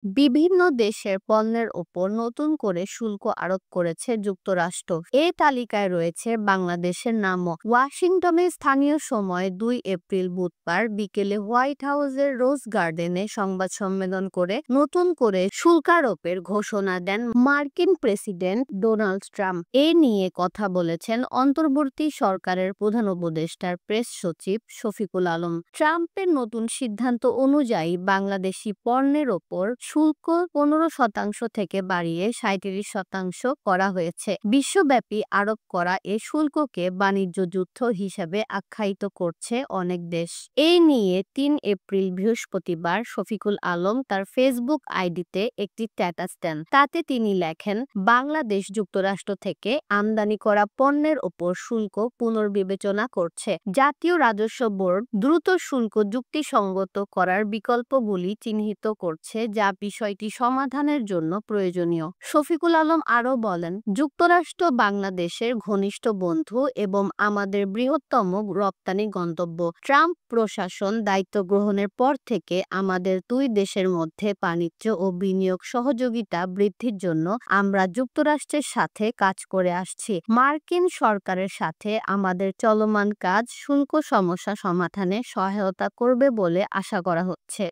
বিভিন্ন দেশের পণ্যের ওপর নতুন করে শুল্ক আরোপ করেছে যুক্তরাষ্ট্র। এই তালিকায় রয়েছে বাংলাদেশের নামও। ওয়াশিংটনে স্থানীয় সময় ২ এপ্রিল বুধবার বিকেলে হোয়াইট হাউসের রোজ গার্ডেনে সংবাদ সম্মেলন করে নতুন করে শুল্কারোপের ঘোষণা দেন মার্কিন প্রেসিডেন্ট ডোনাল্ড ট্রাম্প। এ নিয়ে কথা বলেছেন অন্তর্বর্তী সরকারের প্রধান উপদেষ্টার প্রেস সচিব শফিকুল আলম। ট্রাম্পের নতুন সিদ্ধান্ত অনুযায়ী বাংলাদেশি পণ্যের ওপর শুল্ক ১৫% থেকে বাড়িয়ে ৩৭% করা হয়েছে। বিশ্বব্যাপী আরোপ করা এ শুল্ককে বাণিজ্য যুদ্ধ হিসেবে আখ্যায়িত করছে অনেক দেশ। এই নিয়ে ৩ এপ্রিল বৃহস্পতিবার শফিকুল আলম তার ফেসবুক আইডিতে একটি স্ট্যাটাস দেন। তাতে তিনি লেখেন, বাংলাদেশ যুক্তরাষ্ট্র থেকে আমদানি করা পণ্যের ওপর শুল্ক পুনর্বিবেচনা করছে। জাতীয় রাজস্ব বোর্ড দ্রুত শুল্ক যুক্তিসঙ্গত করার বিকল্পগুলি চিহ্নিত করছে, যা বিষয়টি সমাধানের জন্য প্রয়োজনীয়। শফিকুল আলম আরও বলেন, যুক্তরাষ্ট্র বাংলাদেশের ঘনিষ্ঠ বন্ধু এবং আমাদের বৃহত্তম রপ্তানি গন্তব্য। ট্রাম্প প্রশাসন দায়িত্ব গ্রহণের পর থেকে আমাদের দুই দেশের মধ্যে বাণিজ্য ও বিনিয়োগ সহযোগিতা বৃদ্ধির জন্য আমরা যুক্তরাষ্ট্রের সাথে কাজ করে আসছি। মার্কিন সরকারের সাথে আমাদের চলমান কাজ শুল্ক সমস্যা সমাধানে সহায়তা করবে বলে আশা করা হচ্ছে।